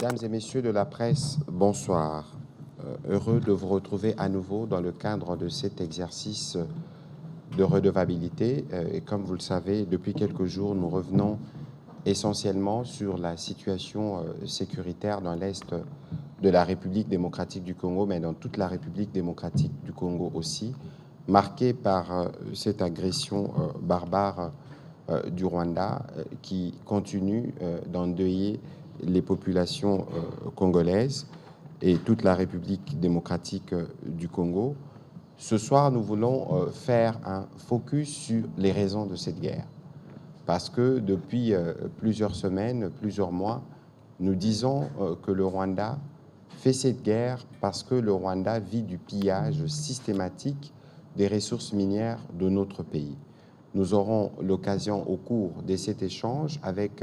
Mesdames et messieurs de la presse, bonsoir. Heureux de vous retrouver à nouveau dans le cadre de cet exercice de redevabilité. Et comme vous le savez, depuis quelques jours, nous revenons essentiellement sur la situation sécuritaire dans l'Est de la République démocratique du Congo, mais dans toute la République démocratique du Congo aussi, marquée par cette agression barbare du Rwanda qui continue d'endeuiller les populations congolaises et toute la République démocratique du Congo. Ce soir, nous voulons faire un focus sur les raisons de cette guerre. Parce que depuis plusieurs semaines, plusieurs mois, nous disons que le Rwanda fait cette guerre parce que le Rwanda vit du pillage systématique des ressources minières de notre pays. Nous aurons l'occasion au cours de cet échange avec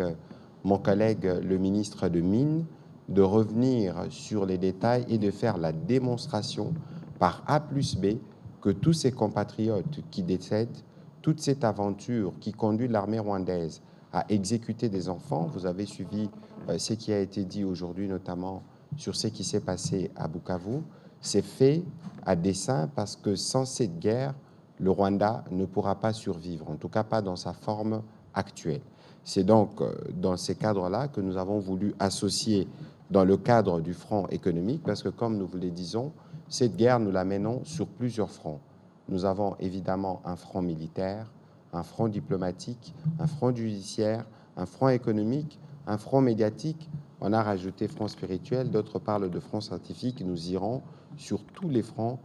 mon collègue le ministre de Mines de revenir sur les détails et de faire la démonstration par A plus B que tous ces compatriotes qui décèdent, toute cette aventure qui conduit l'armée rwandaise à exécuter des enfants, vous avez suivi ce qui a été dit aujourd'hui notamment sur ce qui s'est passé à Bukavu, c'est fait à dessein parce que sans cette guerre, le Rwanda ne pourra pas survivre, en tout cas pas dans sa forme actuelle. C'est donc dans ces cadres-là que nous avons voulu associer dans le cadre du front économique, parce que comme nous vous le disons, cette guerre, nous la menons sur plusieurs fronts. Nous avons évidemment un front militaire, un front diplomatique, un front judiciaire, un front économique, un front médiatique. On a rajouté front spirituel, d'autres parlent de front scientifique. Nous irons sur tous les fronts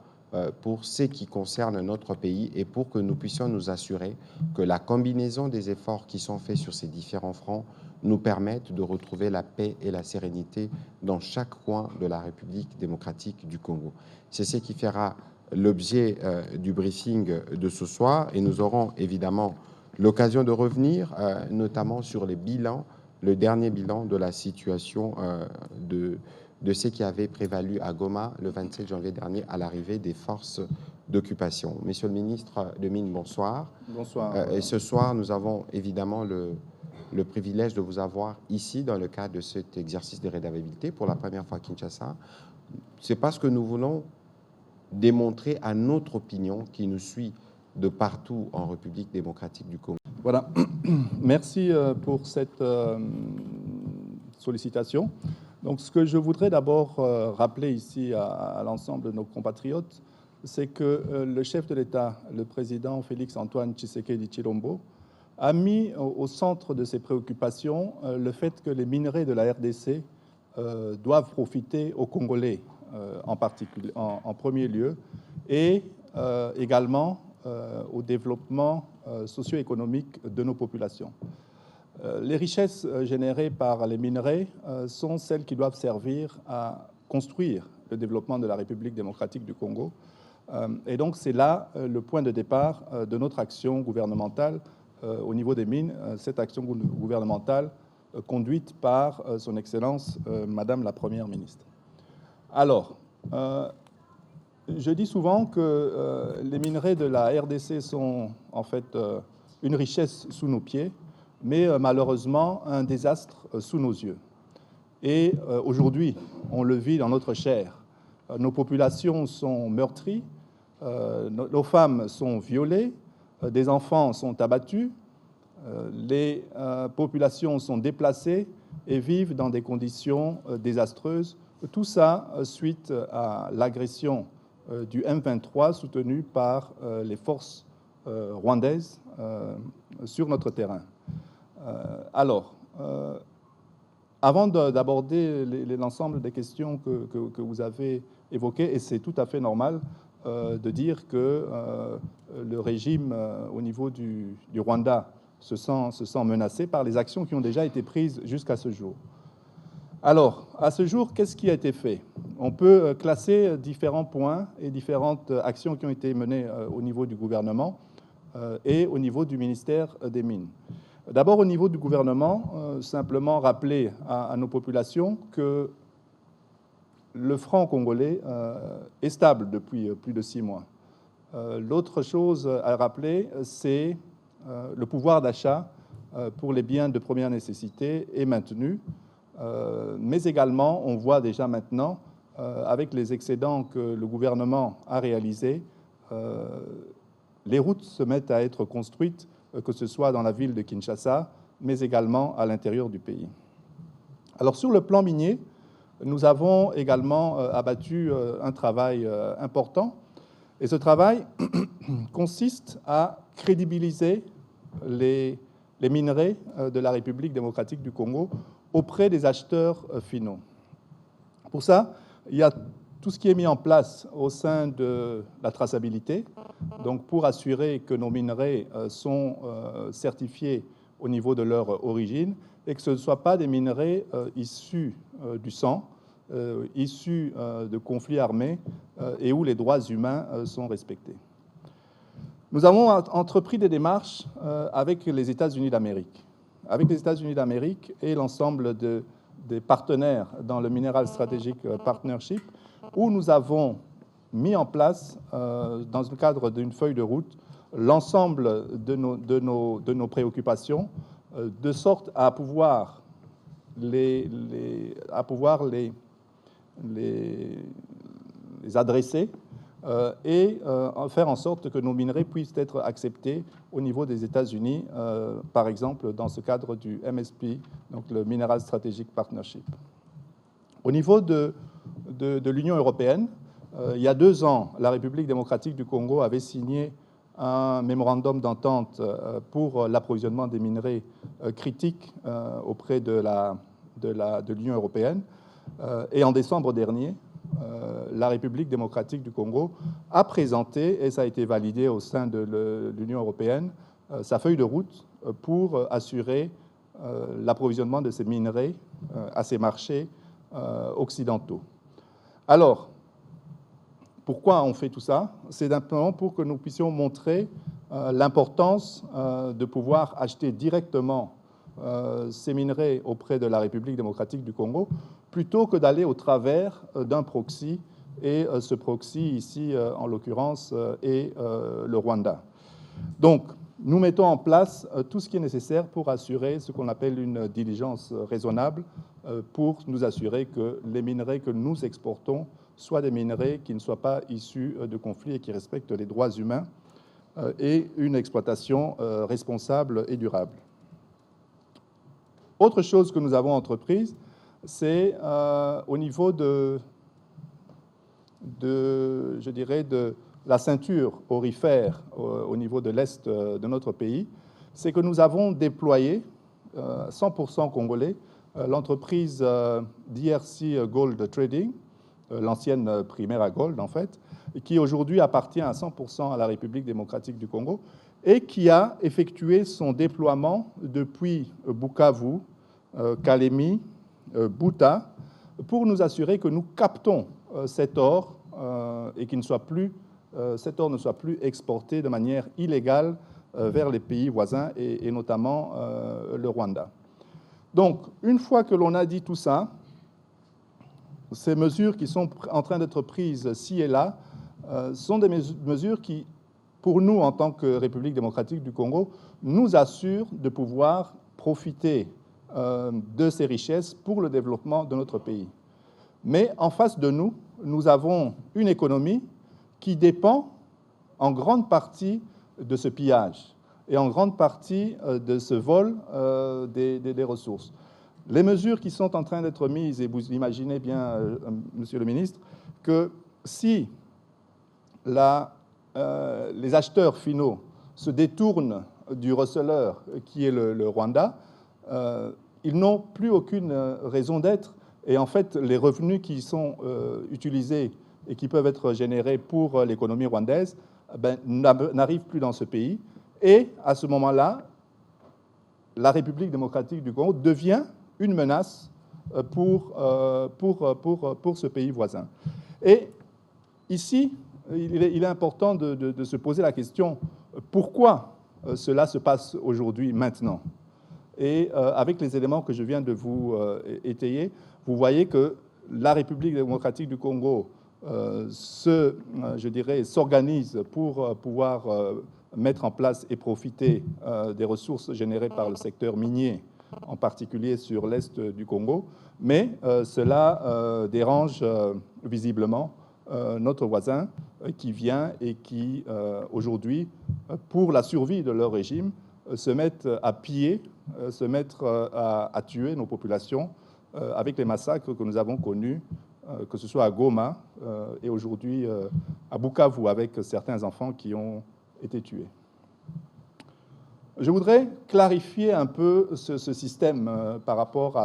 pour ce qui concerne notre pays et pour que nous puissions nous assurer que la combinaison des efforts qui sont faits sur ces différents fronts nous permettent de retrouver la paix et la sérénité dans chaque coin de la République démocratique du Congo. C'est ce qui fera l'objet du briefing de ce soir et nous aurons évidemment l'occasion de revenir notamment sur les bilans, le dernier bilan de la situation de ce qui avait prévalu à Goma le 27 janvier dernier à l'arrivée des forces d'occupation. Monsieur le ministre de Mines, bonsoir. Bonsoir. Et ce soir, nous avons évidemment le privilège de vous avoir ici dans le cadre de cet exercice de redevabilité pour la première fois à Kinshasa. C'est parce que nous voulons démontrer à notre opinion qui nous suit de partout en République démocratique du Congo. Voilà. Merci pour cette sollicitation. Donc, ce que je voudrais d'abord rappeler ici à l'ensemble de nos compatriotes, c'est que le chef de l'État, le président Félix-Antoine Tshisekedi Tshilombo, a mis au centre de ses préoccupations le fait que les minerais de la RDC doivent profiter aux Congolais en premier lieu et également au développement socio-économique de nos populations. Les richesses générées par les minerais sont celles qui doivent servir à construire le développement de la République démocratique du Congo. Et donc, c'est là le point de départ de notre action gouvernementale au niveau des mines, cette action gouvernementale conduite par son Excellence Madame la Première ministre. Alors, je dis souvent que les minerais de la RDC sont en fait une richesse sous nos pieds, mais malheureusement un désastre sous nos yeux. Et aujourd'hui, on le vit dans notre chair. Nos populations sont meurtries, nos femmes sont violées, des enfants sont abattus, les populations sont déplacées et vivent dans des conditions désastreuses. Tout ça suite à l'agression du M23 soutenu par les forces rwandaises sur notre terrain. Alors, avant d'aborder l'ensemble des questions que vous avez évoquées, et c'est tout à fait normal de dire que le régime au niveau du Rwanda se sent menacé par les actions qui ont déjà été prises jusqu'à ce jour. Alors, à ce jour, qu'est-ce qui a été fait? On peut classer différents points et différentes actions qui ont été menées au niveau du gouvernement et au niveau du ministère des Mines. D'abord, au niveau du gouvernement, simplement rappeler à nos populations que le franc congolais est stable depuis plus de 6 mois. L'autre chose à rappeler, c'est le pouvoir d'achat pour les biens de première nécessité est maintenu. mais également, on voit déjà maintenant, avec les excédents que le gouvernement a réalisés, les routes se mettent à être construites, que ce soit dans la ville de Kinshasa, mais également à l'intérieur du pays. Alors, sur le plan minier, nous avons également abattu un travail important. Et ce travail consiste à crédibiliser les minerais de la République démocratique du Congo auprès des acheteurs finaux. Pour ça, il y a tout ce qui est mis en place au sein de la traçabilité, donc pour assurer que nos minerais sont certifiés au niveau de leur origine et que ce ne soient pas des minerais issus du sang, issus de conflits armés et où les droits humains sont respectés. Nous avons entrepris des démarches avec les États-Unis d'Amérique. Avec les États-Unis d'Amérique et l'ensemble des partenaires dans le Mineral Strategic Partnership, où nous avons mis en place, dans le cadre d'une feuille de route, l'ensemble de nos préoccupations, de sorte à pouvoir les adresser et faire en sorte que nos minerais puissent être acceptés au niveau des États-Unis, par exemple dans ce cadre du MSP, donc le Mineral Strategic Partnership. Au niveau de l'Union européenne, il y a 2 ans, la République démocratique du Congo avait signé un mémorandum d'entente pour l'approvisionnement des minerais critiques auprès de l'Union européenne. Et en décembre dernier, la République démocratique du Congo a présenté, et ça a été validé au sein de l'Union européenne, sa feuille de route pour assurer l'approvisionnement de ces minerais à ces marchés occidentaux. Alors, pourquoi on fait tout ça? C'est simplement pour que nous puissions montrer l'importance de pouvoir acheter directement ces minerais auprès de la République démocratique du Congo, plutôt que d'aller au travers d'un proxy, et ce proxy ici, en l'occurrence, est le Rwanda. Donc, nous mettons en place tout ce qui est nécessaire pour assurer ce qu'on appelle une diligence raisonnable, pour nous assurer que les minerais que nous exportons soient des minerais qui ne soient pas issus de conflits et qui respectent les droits humains et une exploitation responsable et durable. Autre chose que nous avons entreprise, c'est au niveau de la ceinture aurifère au niveau de l'Est de notre pays, c'est que nous avons déployé 100% congolais l'entreprise DRC Gold Trading, l'ancienne Primera Gold en fait, qui aujourd'hui appartient à 100% à la République démocratique du Congo et qui a effectué son déploiement depuis Bukavu, Kalemi, Buta, pour nous assurer que nous captons cet or et que cet or ne soit plus exporté de manière illégale vers les pays voisins et notamment le Rwanda. Donc, une fois que l'on a dit tout ça, ces mesures qui sont en train d'être prises ci et là sont des mesures qui, pour nous, en tant que République démocratique du Congo, nous assurent de pouvoir profiter de ces richesses pour le développement de notre pays. Mais en face de nous, nous avons une économie qui dépend en grande partie de ce pillage et en grande partie de ce vol des ressources. Les mesures qui sont en train d'être mises, et vous imaginez bien, Monsieur le ministre, que si les acheteurs finaux se détournent du receleur qui est le Rwanda, ils n'ont plus aucune raison d'être. Et en fait, les revenus qui sont utilisés et qui peuvent être générés pour l'économie rwandaise n'arrivent plus dans ce pays. Et à ce moment-là, la République démocratique du Congo devient une menace pour ce pays voisin. Et ici, il est important de se poser la question, pourquoi cela se passe aujourd'hui, maintenant? Et avec les éléments que je viens de vous étayer, vous voyez que la République démocratique du Congo s'organise pour pouvoir mettre en place et profiter des ressources générées par le secteur minier en particulier sur l'est du Congo, mais cela dérange visiblement notre voisin qui vient et qui, aujourd'hui, pour la survie de leur régime, se mettent à piller, se mettent à tuer nos populations avec les massacres que nous avons connus, que ce soit à Goma et aujourd'hui à Bukavu, avec certains enfants qui ont été tués. Je voudrais clarifier un peu ce système par rapport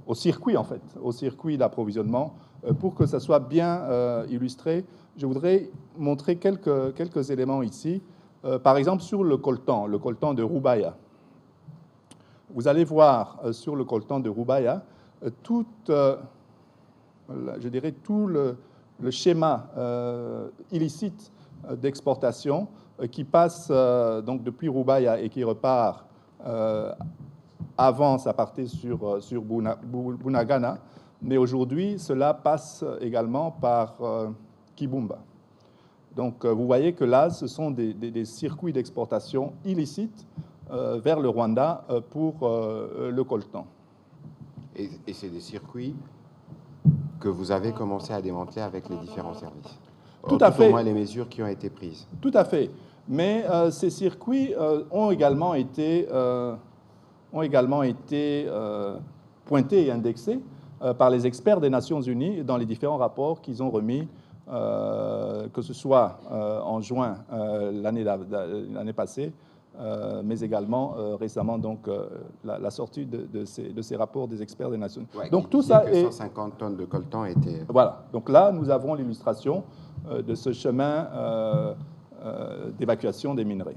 au circuit, en fait, au circuit d'approvisionnement. Pour que ça soit bien illustré, je voudrais montrer quelques éléments ici. Par exemple, sur le coltan de Rubaya. Vous allez voir sur le coltan de Rubaya tout le schéma illicite d'exportation qui passe donc depuis Rubaya et qui repart. Avant, ça partait sur Bunagana, mais aujourd'hui, cela passe également par Kibumba. Donc, vous voyez que là, ce sont des circuits d'exportation illicites vers le Rwanda pour le coltan. Et c'est des circuits que vous avez commencé à démanteler avec les différents services. Tout à fait. Au moins les mesures qui ont été prises. Tout à fait. Mais ces circuits ont également été pointés et indexés par les experts des Nations Unies dans les différents rapports qu'ils ont remis, que ce soit en juin l'année passée, mais également récemment, donc la sortie de ces rapports des experts des Nations Unies. Ouais, donc tout ça est 150 tonnes de coltan étaient. Voilà. Donc là, nous avons l'illustration de ce chemin d'évacuation des minerais.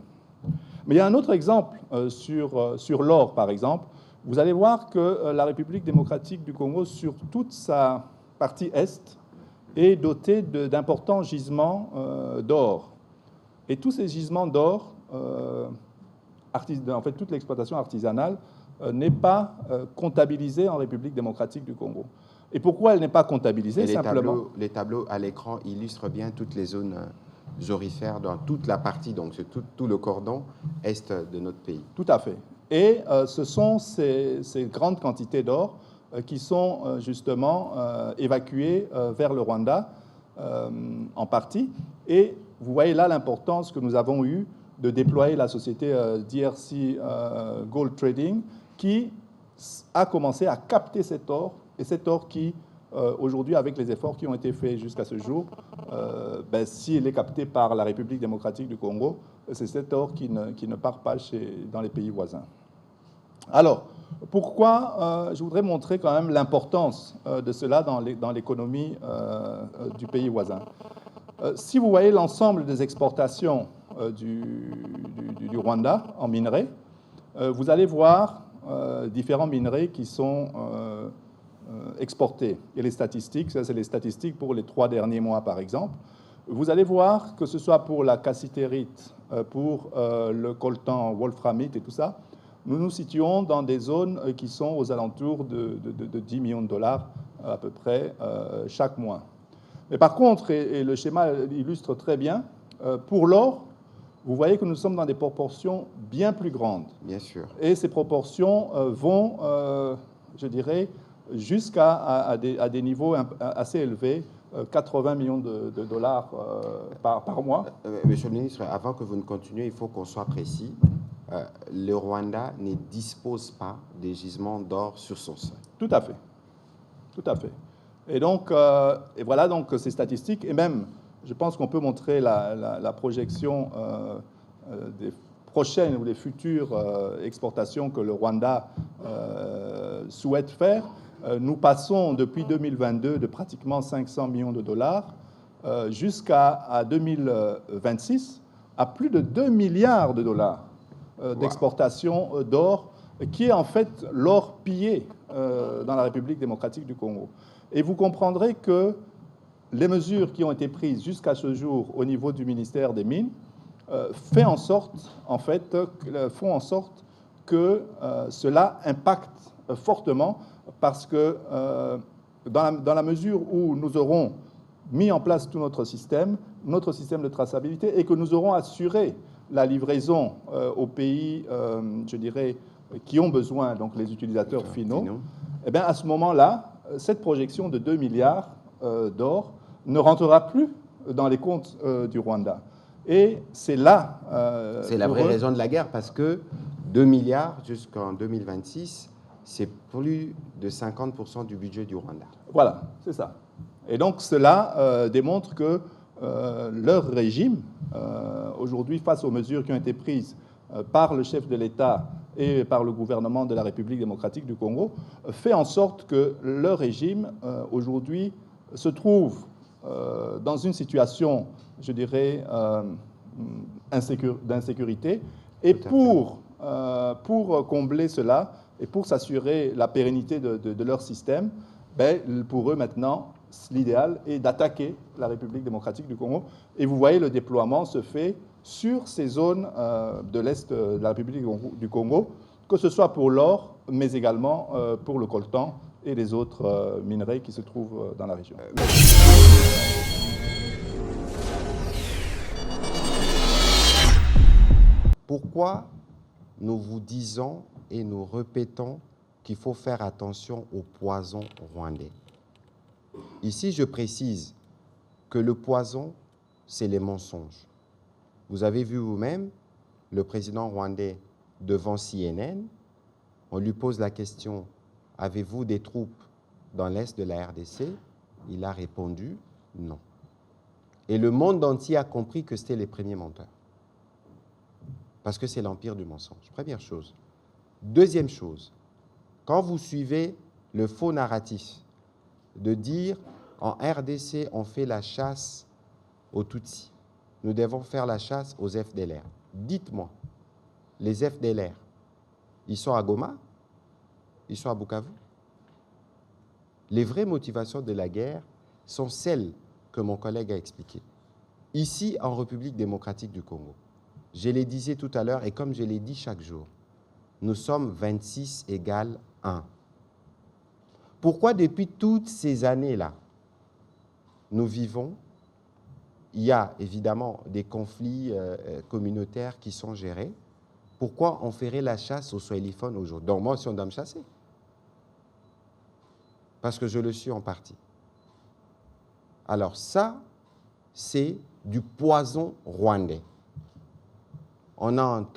Mais il y a un autre exemple sur l'or, par exemple. Vous allez voir que la République démocratique du Congo, sur toute sa partie est, est dotée d'importants gisements d'or. Et tous ces gisements d'or, en fait, toute l'exploitation artisanale n'est pas comptabilisée en République démocratique du Congo. Et pourquoi elle n'est pas comptabilisée? Simplement, les tableaux à l'écran illustrent bien toutes les zones aurifères dans toute la partie, donc c'est tout le cordon est de notre pays. Tout à fait. Et ce sont ces grandes quantités d'or qui sont justement évacuées vers le Rwanda en partie. Et vous voyez là l'importance que nous avons eue de déployer la société DRC Gold Trading qui a commencé à capter cet or, et cet or qui, aujourd'hui, avec les efforts qui ont été faits jusqu'à ce jour, s'il est capté par la République démocratique du Congo, c'est cet or qui ne part pas dans les pays voisins. Alors, pourquoi je voudrais montrer quand même l'importance de cela dans l'économie du pays voisin. Si vous voyez l'ensemble des exportations du Rwanda en minerais, vous allez voir différents minerais qui sont exportés. Et les statistiques, ça c'est les statistiques pour les 3 derniers mois par exemple. Vous allez voir que ce soit pour la cassitérite, pour le coltan, wolframite et tout ça, nous nous situons dans des zones qui sont aux alentours de 10 millions de dollars à peu près chaque mois. Mais par contre, et le schéma illustre très bien, pour l'or, vous voyez que nous sommes dans des proportions bien plus grandes. Bien sûr. Et ces proportions vont, je dirais, jusqu'à des niveaux assez élevés, 80 millions de dollars par mois. Monsieur le ministre, avant que vous ne continuiez, il faut qu'on soit précis. Le Rwanda ne dispose pas des gisements d'or sur son sol. Tout à fait. Tout à fait. Et donc, et voilà donc ces statistiques. Et même, je pense qu'on peut montrer la projection des prochaines ou des futures exportations que le Rwanda souhaite faire. Nous passons depuis 2022 de pratiquement 500 millions de dollars jusqu'à 2026 à plus de 2 milliards de dollars d'exportation d'or, qui est en fait l'or pillé dans la République démocratique du Congo. Et vous comprendrez que les mesures qui ont été prises jusqu'à ce jour au niveau du ministère des Mines font en sorte que cela impacte fortement, parce que dans la mesure où nous aurons mis en place tout notre système de traçabilité et que nous aurons assuré la livraison aux pays, je dirais, qui ont besoin, donc les utilisateurs finaux, eh bien, à ce moment-là, cette projection de 2 milliards d'or ne rentrera plus dans les comptes du Rwanda. Et c'est là... c'est la vraie raison de la guerre, parce que 2 milliards jusqu'en 2026, c'est plus de 50% du budget du Rwanda. Voilà, c'est ça. Et donc cela démontre que leur régime, aujourd'hui, face aux mesures qui ont été prises par le chef de l'État et par le gouvernement de la République démocratique du Congo, fait en sorte que leur régime, aujourd'hui, se trouve dans une situation, je dirais, d'insécurité. Et pour combler cela et pour s'assurer la pérennité de leur système, ben, pour eux maintenant, l'idéal est d'attaquer la République démocratique du Congo. Et vous voyez, le déploiement se fait sur ces zones de l'Est de la République du Congo, que ce soit pour l'or, mais également pour le coltan et les autres minerais qui se trouvent dans la région. Pourquoi nous vous disons et nous répétons qu'il faut faire attention au poison rwandais? Ici, je précise que le poison, c'est les mensonges. Vous avez vu vous-même le président rwandais devant CNN. On lui pose la question, avez-vous des troupes dans l'est de la RDC? Il a répondu non. Et le monde entier a compris que c'était les premiers menteurs. Parce que c'est l'empire du mensonge. Première chose. Deuxième chose, quand vous suivez le faux narratif de dire en RDC, on fait la chasse aux Tutsis, nous devons faire la chasse aux FDLR. Dites-moi, les FDLR, ils sont à Goma? Ils sont à Bukavu? Les vraies motivations de la guerre sont celles que mon collègue a expliquées. Ici, en République démocratique du Congo, je l'ai disais tout à l'heure, et comme je l'ai dit chaque jour, nous sommes 26 égale 1. Pourquoi depuis toutes ces années-là, nous vivons, il y a évidemment des conflits communautaires qui sont gérés, pourquoi on ferait la chasse aux swahiliphones aujourd'hui? Donc moi aussi, on doit me chasser. Parce que je le suis en partie. Alors ça, c'est du poison rwandais.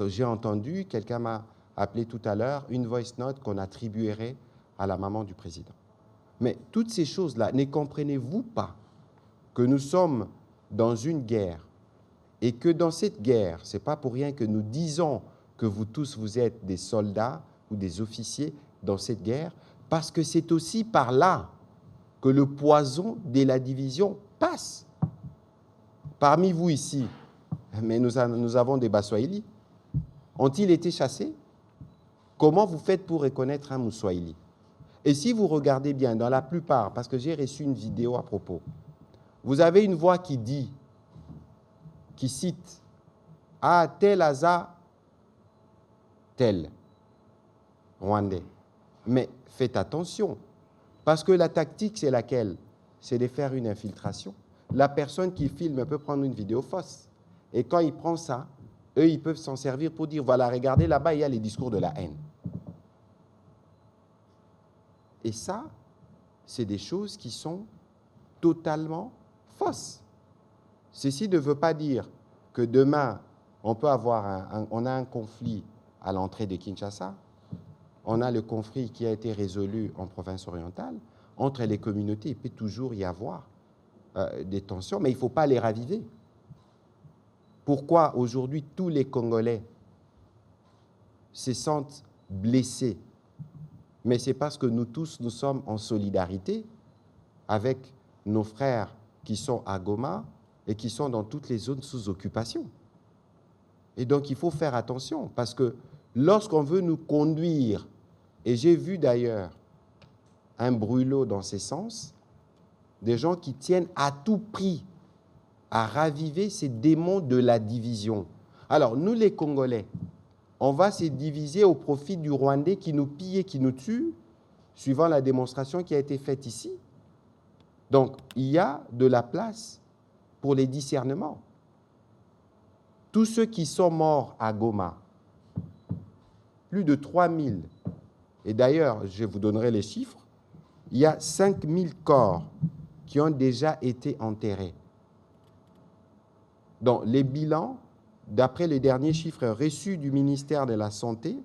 J'ai entendu, quelqu'un m'a appelé tout à l'heure, une voice note qu'on attribuerait à la maman du président. Mais toutes ces choses-là, ne comprenez-vous pas que nous sommes dans une guerre et que dans cette guerre, ce n'est pas pour rien que nous disons que vous tous, vous êtes des soldats ou des officiers dans cette guerre, parce que c'est aussi par là que le poison de la division passe. Parmi vous ici, mais nous avons des Baswahili. Ont-ils été chassés? Comment vous faites pour reconnaître un Mouswahili? Et si vous regardez bien, dans la plupart, parce que j'ai reçu une vidéo à propos, vous avez une voix qui dit, qui cite, « Ah, tel Aza, tel Rwandais ». Mais faites attention, parce que la tactique, c'est laquelle? C'est de faire une infiltration. La personne qui filme peut prendre une vidéo fausse. Et quand il prend ça, eux, ils peuvent s'en servir pour dire, voilà, regardez là-bas, il y a les discours de la haine. Et ça, c'est des choses qui sont totalement fausses. Ceci ne veut pas dire que demain, on peut avoir on a un conflit à l'entrée de Kinshasa. On a le conflit qui a été résolu en province orientale. Entre les communautés, il peut toujours y avoir des tensions, mais il ne faut pas les raviver. Pourquoi aujourd'hui tous les Congolais se sentent blessés? Mais c'est parce que nous tous, nous sommes en solidarité avec nos frères qui sont à Goma et qui sont dans toutes les zones sous occupation. Et donc il faut faire attention, parce que lorsqu'on veut nous conduire, et j'ai vu d'ailleurs un brûlot dans ces sens, des gens qui tiennent à tout prix à raviver ces démons de la division. Alors, nous les Congolais, on va se diviser au profit du Rwandais qui nous pille et qui nous tue, suivant la démonstration qui a été faite ici. Donc, il y a de la place pour les discernements. tous ceux qui sont morts à Goma, plus de 3000, et d'ailleurs, je vous donnerai les chiffres, il y a 5000 corps qui ont déjà été enterrés. Donc, les bilans, d'après les derniers chiffres reçus du ministère de la Santé,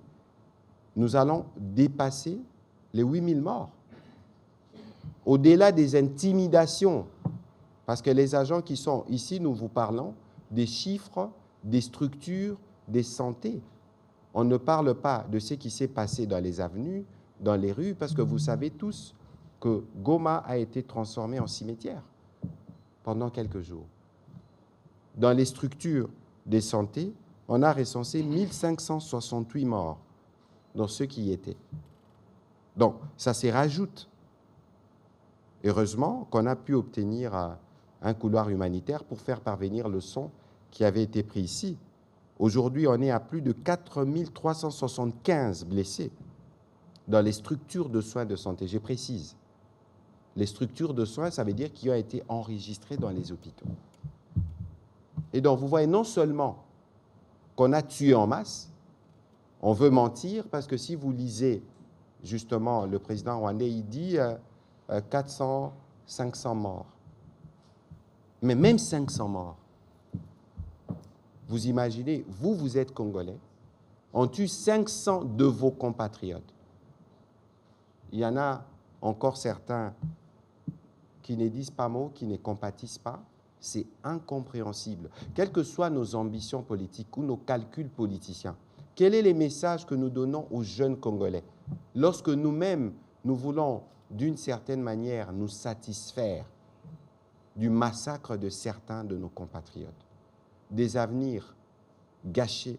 nous allons dépasser les 8000 morts. Au-delà des intimidations, parce que les agents qui sont ici, nous vous parlons des chiffres, des structures, des santé. On ne parle pas de ce qui s'est passé dans les avenues, dans les rues, parce que vous savez tous que Goma a été transformé en cimetière pendant quelques jours. Dans les structures de santé, on a recensé 1568 morts dans ceux qui y étaient. Donc, ça s'y rajoute. Heureusement qu'on a pu obtenir un couloir humanitaire pour faire parvenir le sang qui avait été pris ici. Aujourd'hui, on est à plus de 4375 blessés dans les structures de soins de santé. Je précise, les structures de soins, ça veut dire qu'ils ont été enregistrés dans les hôpitaux. Et donc, vous voyez, non seulement qu'on a tué en masse, on veut mentir, parce que si vous lisez, justement, le président rwandais, il dit 400, 500 morts. Mais même 500 morts, vous imaginez, vous êtes Congolais, on tue 500 de vos compatriotes. Il y en a encore certains qui ne disent pas mot, qui ne compatissent pas. C'est incompréhensible. Quelles que soient nos ambitions politiques ou nos calculs politiciens, quel est le message que nous donnons aux jeunes Congolais lorsque nous-mêmes, nous voulons d'une certaine manière nous satisfaire du massacre de certains de nos compatriotes, des avenirs gâchés,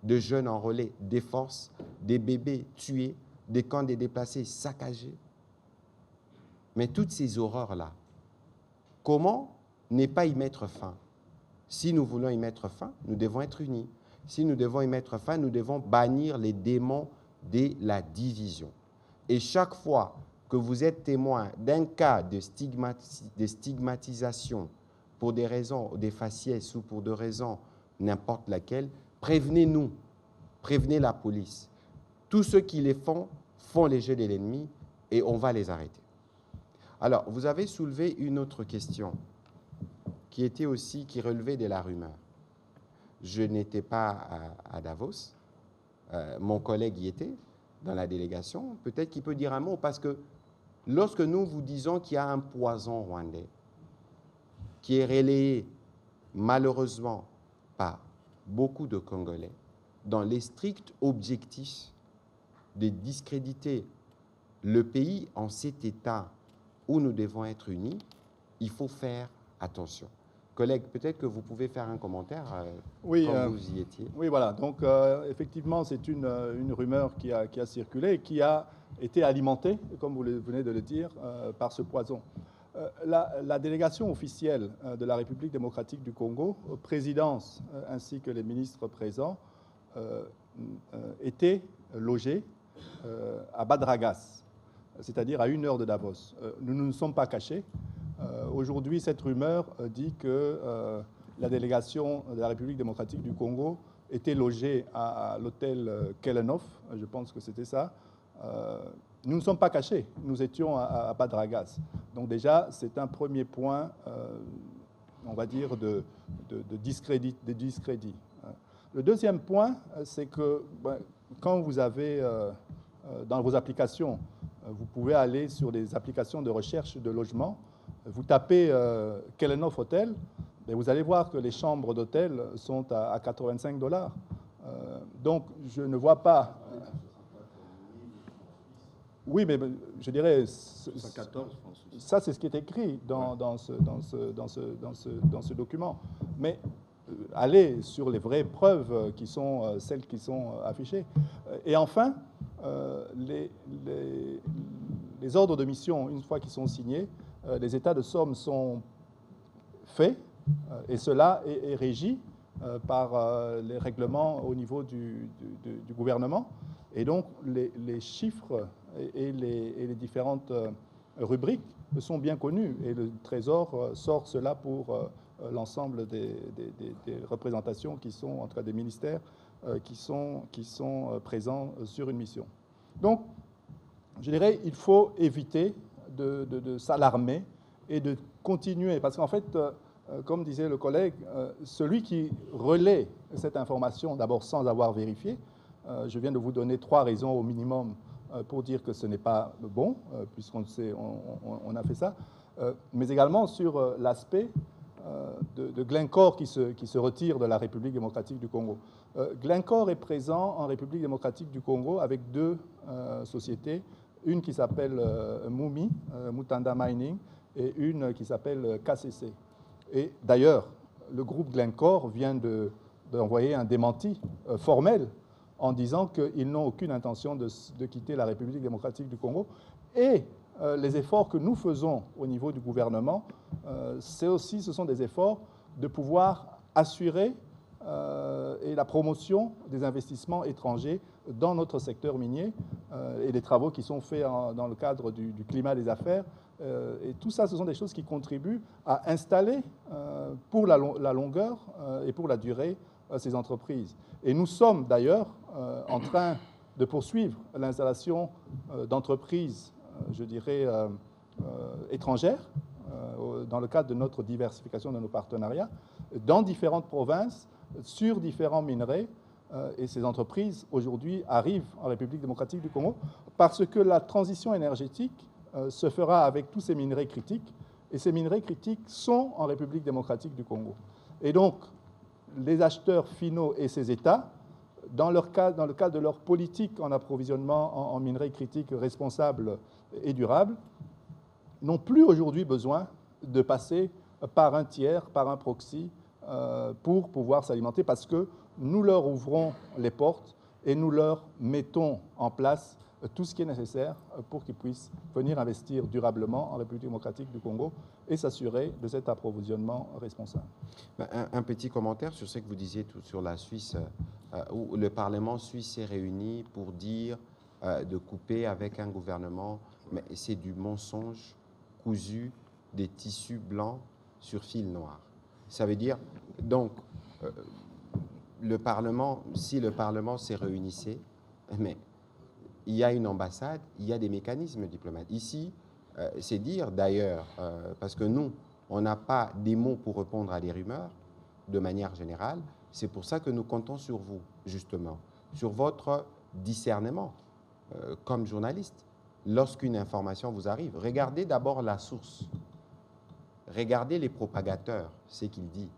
de jeunes enrôlés, des forces, des bébés tués, des camps des déplacés saccagés. Mais toutes ces horreurs-là, comment ne pas y mettre fin? Si nous voulons y mettre fin, nous devons être unis. Si nous devons y mettre fin, nous devons bannir les démons de la division. Et chaque fois que vous êtes témoin d'un cas de stigmatisation pour des raisons, des faciès ou pour des raisons n'importe laquelle, prévenez-nous, prévenez la police. Tous ceux qui les font les jeux de l'ennemi et on va les arrêter. Alors, vous avez soulevé une autre question qui relevait de la rumeur. Je n'étais pas à Davos, mon collègue y était dans la délégation. Peut-être qu'il peut dire un mot, parce que lorsque nous vous disons qu'il y a un poison rwandais qui est relayé malheureusement par beaucoup de Congolais dans les stricts objectifs de discréditer le pays en cet état où nous devons être unis, il faut faire attention. Collègue, peut-être que vous pouvez faire un commentaire oui, quand vous y étiez. Oui, voilà. Donc, effectivement, c'est une rumeur qui a circulé et qui a été alimentée, comme vous venez de le dire, par ce poison. La délégation officielle de la République démocratique du Congo, présidence ainsi que les ministres présents, étaient logés à Badragas, c'est-à-dire à 1 heure de Davos. Nous ne nous sommes pas cachés. Aujourd'hui, cette rumeur dit que la délégation de la République démocratique du Congo était logée à l'hôtel Kelenov, je pense que c'était ça. Nous ne sommes pas cachés, nous étions à Badragas. Donc déjà, c'est un premier point, on va dire, de discrédit. Le deuxième point, c'est que quand vous avez dans vos applications, vous pouvez aller sur des applications de recherche de logement, vous tapez Kelenov Hotel, et vous allez voir que les chambres d'hôtel sont à $85. Donc, je ne vois pas... Oui, mais je dirais... 114, je pense. Ça, c'est ce qui est écrit dans ce document. Mais allez sur les vraies preuves qui sont celles qui sont affichées. Et enfin, les ordres de mission, une fois qu'ils sont signés, les états de somme sont faits, et cela est régi par les règlements au niveau du gouvernement. Et donc, les chiffres et les différentes rubriques sont bien connus. Et le Trésor sort cela pour l'ensemble des représentations qui sont, en tout cas des ministères, qui sont présents sur une mission. Donc, je dirais, il faut éviter de s'alarmer et de continuer, parce qu'en fait, comme disait le collègue, celui qui relaie cette information, d'abord sans avoir vérifié, je viens de vous donner 3 raisons au minimum pour dire que ce n'est pas bon, puisqu'on on a fait ça, mais également sur l'aspect de Glencore qui se retire de la République démocratique du Congo. Glencore est présent en République démocratique du Congo avec 2 sociétés, une qui s'appelle MUMI, Mutanda Mining, et une qui s'appelle KCC. Et d'ailleurs, le groupe Glencore vient d'envoyer un démenti formel en disant qu'ils n'ont aucune intention de quitter la République démocratique du Congo. Et les efforts que nous faisons au niveau du gouvernement, ce sont des efforts de pouvoir assurer et la promotion des investissements étrangers dans notre secteur minier et les travaux qui sont faits dans le cadre du climat des affaires. Et tout ça, ce sont des choses qui contribuent à installer pour la longueur et pour la durée ces entreprises. Et nous sommes d'ailleurs en train de poursuivre l'installation d'entreprises, je dirais, étrangères dans le cadre de notre diversification de nos partenariats dans différentes provinces, sur différents minerais. Et ces entreprises, aujourd'hui, arrivent en République démocratique du Congo parce que la transition énergétique se fera avec tous ces minerais critiques, et ces minerais critiques sont en République démocratique du Congo. Et donc, les acheteurs finaux et ces États, dans le cadre de leur politique en approvisionnement en minerais critiques responsables et durables, n'ont plus aujourd'hui besoin de passer par un tiers, par un proxy, pour pouvoir s'alimenter, parce que nous leur ouvrons les portes et nous leur mettons en place tout ce qui est nécessaire pour qu'ils puissent venir investir durablement en République démocratique du Congo et s'assurer de cet approvisionnement responsable. Un petit commentaire sur ce que vous disiez sur la Suisse, où le Parlement suisse s'est réuni pour dire de couper avec un gouvernement, mais c'est du mensonge cousu des tissus blancs sur fil noir. Ça veut dire, donc, le Parlement, si le Parlement s'est réunissait, mais il y a une ambassade, il y a des mécanismes diplomatiques. Ici, c'est dire d'ailleurs, parce que nous, on n'a pas des mots pour répondre à des rumeurs de manière générale. C'est pour ça que nous comptons sur vous, justement, sur votre discernement comme journaliste. Lorsqu'une information vous arrive, regardez d'abord la source. Regardez les propagateurs, ce qu'ils disent.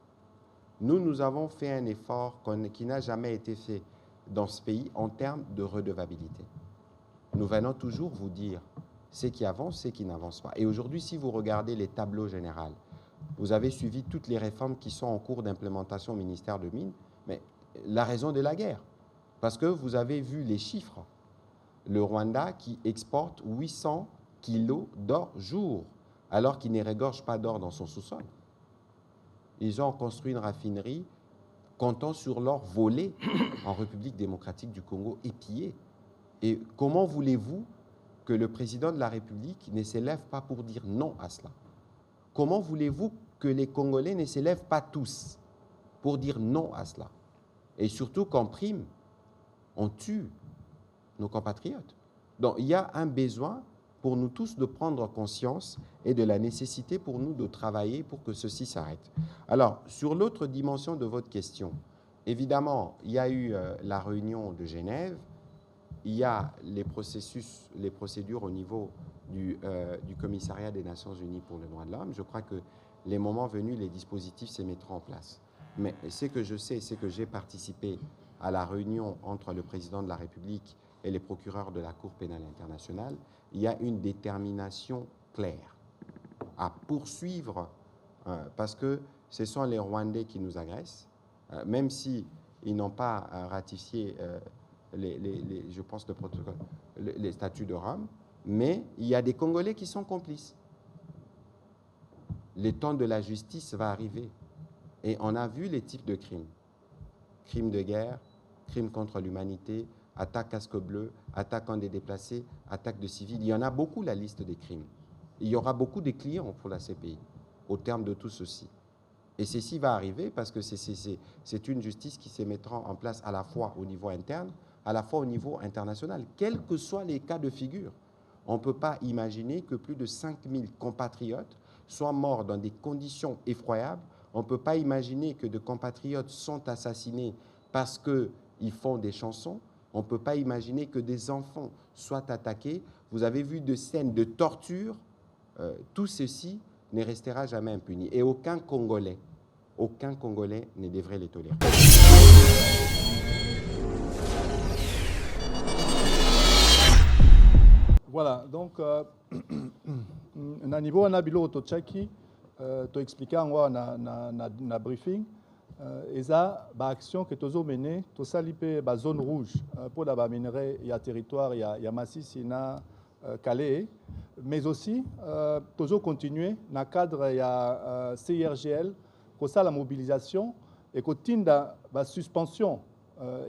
Nous avons fait un effort qui n'a jamais été fait dans ce pays en termes de redevabilité. Nous venons toujours vous dire ce qui avance, ce qui n'avance pas. Et aujourd'hui, si vous regardez les tableaux généraux, vous avez suivi toutes les réformes qui sont en cours d'implémentation au ministère de Mines, mais la raison de la guerre, parce que vous avez vu les chiffres. Le Rwanda qui exporte 800 kilos d'or jour, alors qu'il ne regorge pas d'or dans son sous-sol. Ils ont construit une raffinerie comptant sur l'or volé en République démocratique du Congo et pillé. Et comment voulez-vous que le président de la République ne s'élève pas pour dire non à cela? Comment voulez-vous que les Congolais ne s'élèvent pas tous pour dire non à cela? Et surtout qu'en prime, on tue nos compatriotes. Donc il y a un besoin pour nous tous de prendre conscience et de la nécessité pour nous de travailler pour que ceci s'arrête. Alors, sur l'autre dimension de votre question, évidemment, il y a eu la réunion de Genève, il y a les processus, les procédures au niveau du Commissariat des Nations Unies pour les droits de l'homme. Je crois que les moments venus, les dispositifs se mettront en place. Mais ce que je sais, c'est que j'ai participé à la réunion entre le président de la République et les procureurs de la Cour pénale internationale. Il y a une détermination claire à poursuivre, parce que ce sont les Rwandais qui nous agressent, même s'ils n'ont pas ratifié je pense, le protocole, les statuts de Rome, mais il y a des Congolais qui sont complices. Le temps de la justice va arriver. Et on a vu les types de crimes. Crimes de guerre, crimes contre l'humanité, attaques casque bleu, attaques en des déplacés, attaques de civils. Il y en a beaucoup, la liste des crimes. Il y aura beaucoup de clients pour la CPI, au terme de tout ceci. Et ceci va arriver parce que c'est une justice qui se mettra en place à la fois au niveau interne, à la fois au niveau international, quels que soient les cas de figure. On ne peut pas imaginer que plus de 5000 compatriotes soient morts dans des conditions effroyables. On ne peut pas imaginer que des compatriotes sont assassinés parce qu'ils font des chansons. On ne peut pas imaginer que des enfants soient attaqués. Vous avez vu des scènes de torture. Tout ceci ne restera jamais impuni. Et aucun Congolais ne devrait les tolérer. Voilà, donc, na niveau na bilo to chaki, to expliquer en na briefing, eza ba action que tozo mené, to salipe ba zone rouge pour la ba minerai ya territoire ya Masisi na Calais, mais aussi tozo continuer na cadre ya CIRGL ko ça la mobilisation et ko tinda ba suspension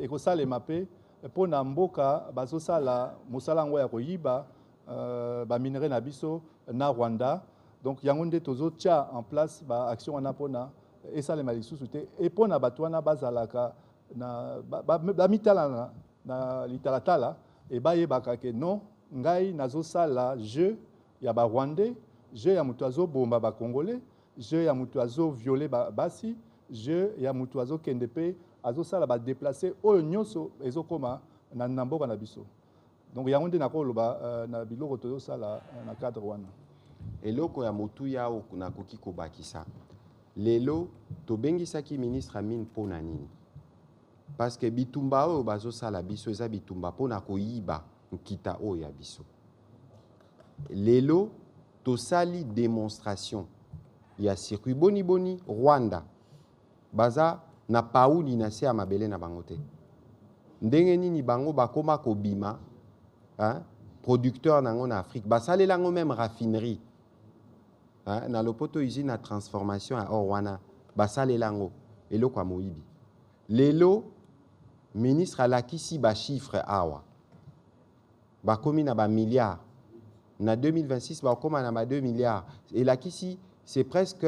et ko ça les mapper pour na mboka bazo sala mosala ngo ya koyiba ba minerai na biso na Rwanda. Donc yango nde tozo tia en place ba action wana pona et ça les malisusu te et pona batwana bazalaka na ba mitala na litalatala et ba yebaka ke non ngai nazo sala jeu ya ba Rwandais, jeu ya mutu azo bomba ba Congolais, jeu ya mutu azo violer ba basi, jeu ya mutu azo kende pe azo sala ba déplacer oyo nyonso ezokoma na mboka na biso. Donc yango nde nakoloba na biloko tozo sala na cadre wana. Eloko ya motu ya na koki kobakisa. Lelo tobengisaki ministre Amine pona nini? Parce que bitumba oyo bazo sala biso eza bitumba pona koyiba nkita oyo ya biso. Lelo tosali démonstration ya circuit boni Rwanda baza na pauli na se ya mabele na bango te. Ndenge nini bango bakoma kobima hein, producteur nango na Afrique basalela ngo même raffinerie hein, na lopoto usine na transformation à Orwana basalela ngo eloko moyibi. Lelo ministre alakisi ba chiffre awa bakomi na ba milliards na 2026 bakoma na ba 2 milliards et lakisi c'est presque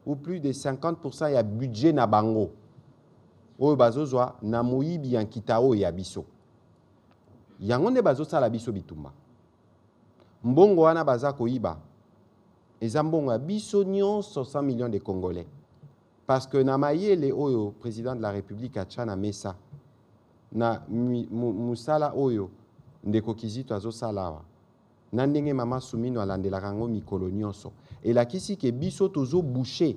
ou plus de 50% ya budget na bango oyo bazozwa na moyibi ya nkitao ya biso. Yango nde bazosala biso bitumba. Mbongo wana baza koyiba eza mbongo ya biso nyonso 100 millions de Congolais. Parce que na mayele oyo président de la République achana mesa na musala oyo ndeko Kizito azosala wa na ndenge mama Sumino alandelaka ngo mikolo nyonso elakisi ke biso tozo boucher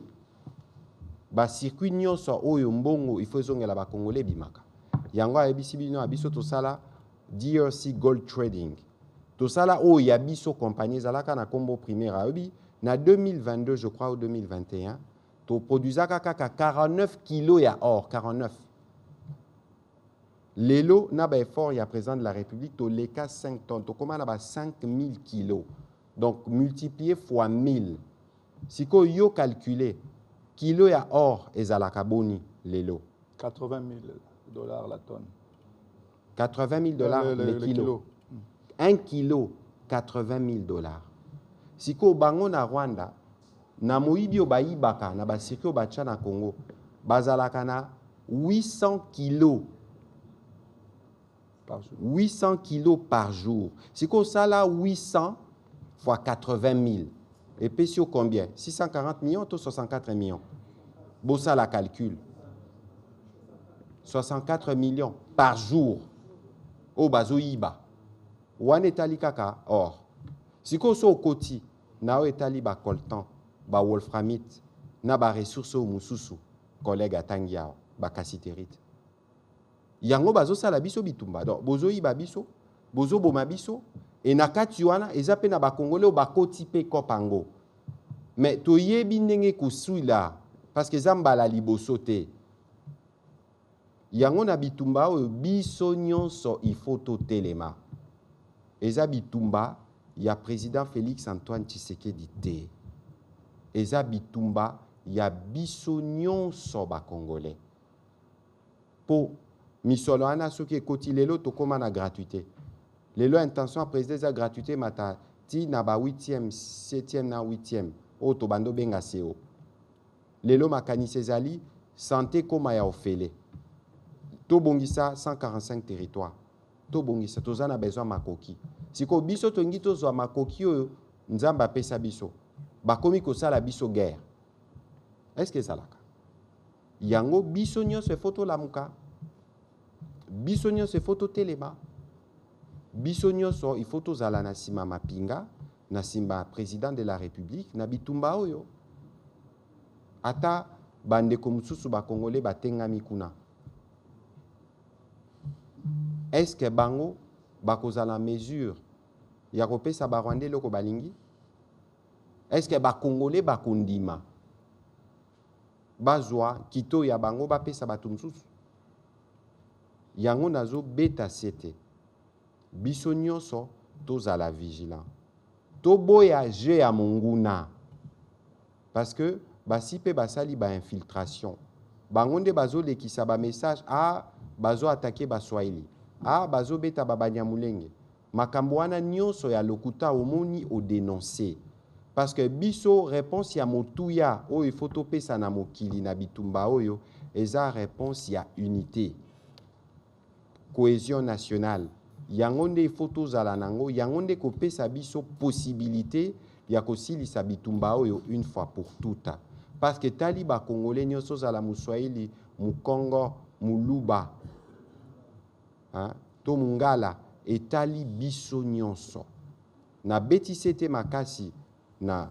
ba circuit nyonso oyo mbongo il faut zongela ba Congolais bimaka. Yango ayebisi bino abiso tosala DRC Gold Trading. Tosala oyo ya biso compagnie zalaka na kombo primaire ayobi na 2022 je crois ou 2021 to produisaka kaka 49 kilos ya or 49. Lelo na ba effort ya président de la République to leka 5 tonnes to koma na ba 5000 kilos. Donc multiplié fois 1000. Siko yo calculer kilo ya or ezalaka boni lelo 80 000 $ la tonne. 80 000 $ le kilo. 1 kilo 80 000 $. Siko bango na Rwanda na moyibi obayibaka na ba circuit bacha na Congo bazalaka na 800 kilos par jour. 800 kilos par jour. Siko sala 800 fois 80 000. Et puis sur combien? 640 millions ou 64 millions. Bon, ça la calcul. 64 millions par jour. Au bazo iba. Wan etali kaka or. Siko so koti na o etali ba coltan, ba wolframite, na ba ressources mususu, collègue atangia ba cassiterite. Yango bazo sala biso bitumba. Donc bozo iba biso, bozo boma biso et na kati wana ezape na ba congolais ba koti pe kopango. Mais to yebi ndenge kusula parce que zambala liboso te. Yango na bitumba o biso nyonso il faut to telema. Eza bitumba ya président Félix Antoine Tshisekedi te. Eza bitumba ya biso nyonso ba congolais. Po misolo ana soki ekoti lelo tokoma na gratuité. Lelo intention à président eza gratuité mata ti na ba 8e, 7e na 8e o to bando benga seo. lelo makanisi ezali santé koma ya ofele. To bongisa 145 territoires. To bongisa toza na besoin makoki. Siko biso tongi tozwa makoki oyo nzamba apesa biso. Bakomi kosala biso guerre. Est-ce que ça laka? Yango biso nyonso photo lamuka. Biso nyonso photo telema. Biso nyonso il faut tozala na sima mapinga, na sima président de la République, na bitumba oyo. Ata bandeko mususu ba Congolais batengami kuna. Est-ce que bango bakozala mesure ya kopesa ba Rwandais loko balingi? Est-ce que ba Congolais bakondima bazwa kito ya bango bapesa batu mususu? Yango nazo beta sete. Biso nyonso tozala vigilant. Toboya je ya monguna. Parce que basi pe basali ba infiltration. Bango nde bazo lekisa ba message bazo attaquer ba Swahili. Bazo beta ba Banyamulenge. Makambo wana nyonso ya lokuta omoni o dénoncer. Parce que biso réponse ya motuya oyo faut topesa na mokili na bitumba oyo eza réponse ya unité. Cohésion nationale. Yango nde faut tozala nango, yango nde kopesa biso possibilité ya kosilisa bitumba oyo une fois pour toutes. Parce que tali ba Congolais nyonso zala Muswahili, Mukongo, Muluba, to Mungala etali biso nyonso. Na betisete makasi na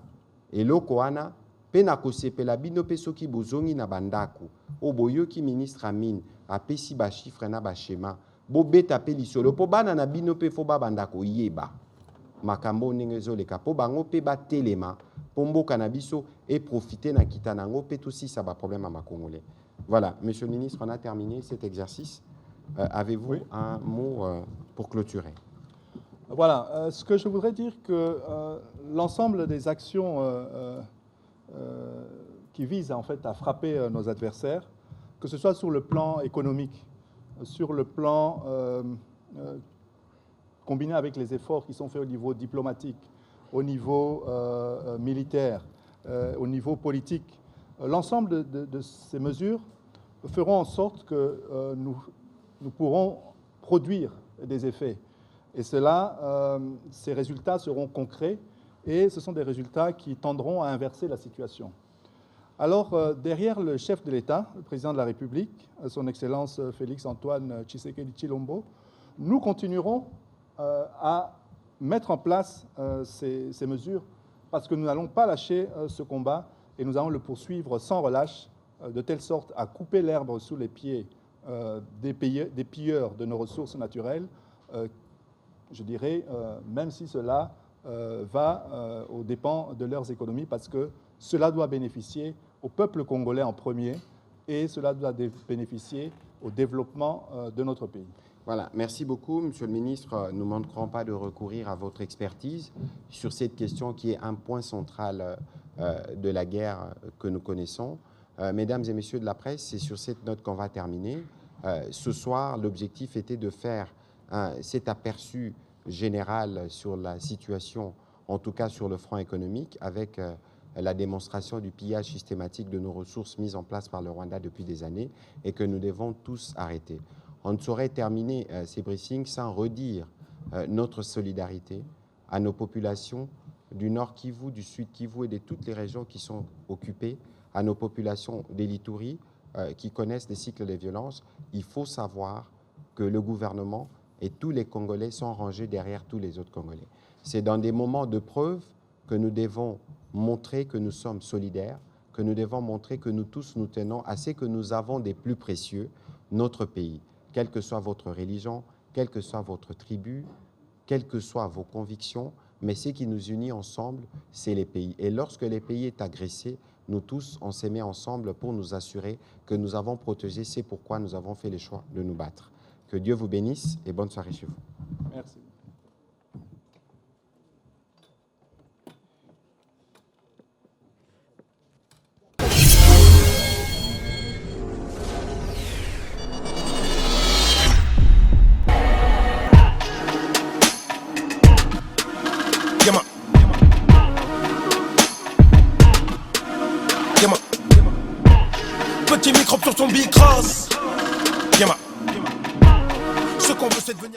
eloko wana pe na kosepela bino pe soki bozongi na bandako o boyoki ministre Amine apesi ba chiffre na ba schéma bo beta pe lisolo po bana na bino pe fo ba bandako yeba makambo ndenge ezoleka po bango pe ba telema po mboka na biso et profiter na kita nango pe aussi ça va problème à ma Congolais. Voilà, monsieur le ministre, on a terminé cet exercice. Avez-vous un mot pour clôturer? Voilà, ce que je voudrais dire que l'ensemble des actions qui visent en fait à frapper nos adversaires, que ce soit sur le plan économique, sur le plan combiné avec les efforts qui sont faits au niveau diplomatique, au niveau militaire, au niveau politique, l'ensemble de ces mesures feront en sorte que nous pourrons produire des effets. Et cela, ces résultats seront concrets et ce sont des résultats qui tendront à inverser la situation. Alors, derrière le chef de l'État, le président de la République, son Excellence Félix-Antoine Tshisekedi Tshilombo, nous continuerons à mettre en place ces mesures parce que nous n'allons pas lâcher ce combat et nous allons le poursuivre sans relâche, de telle sorte à couper l'herbe sous les pieds des pilleurs de nos ressources naturelles, je dirais, même si cela va aux dépens de leurs économies, parce que cela doit bénéficier au peuple congolais en premier et cela doit bénéficier au développement de notre pays. Voilà, merci beaucoup, Monsieur le Ministre. Nous ne manquerons pas de recourir à votre expertise sur cette question qui est un point central de la guerre que nous connaissons. Mesdames et Messieurs de la presse, c'est sur cette note qu'on va terminer. Ce soir, l'objectif était de faire cet aperçu général sur la situation, en tout cas sur le front économique, avec la démonstration du pillage systématique de nos ressources mises en place par le Rwanda depuis des années et que nous devons tous arrêter. On ne saurait terminer ces briefings sans redire notre solidarité à nos populations du Nord Kivu, du Sud Kivu et de toutes les régions qui sont occupées, à nos populations des Litouris qui connaissent des cycles de violence. Il faut savoir que le gouvernement et tous les Congolais sont rangés derrière tous les autres Congolais. C'est dans des moments de preuve que nous devons montrer que nous sommes solidaires, que nous devons montrer que nous tous nous tenons à ce que nous avons des plus précieux, notre pays. Quelle que soit votre religion, quelle que soit votre tribu, quelles que soient vos convictions, mais ce qui nous unit ensemble, c'est les pays. Et lorsque les pays est agressé, nous tous, on s'est mis ensemble pour nous assurer que nous avons protégé. C'est pourquoi nous avons fait le choix de nous battre. Que Dieu vous bénisse et bonne soirée chez vous. Merci. petit microbe sur ton bicross. Ce qu'on veut c'est devenir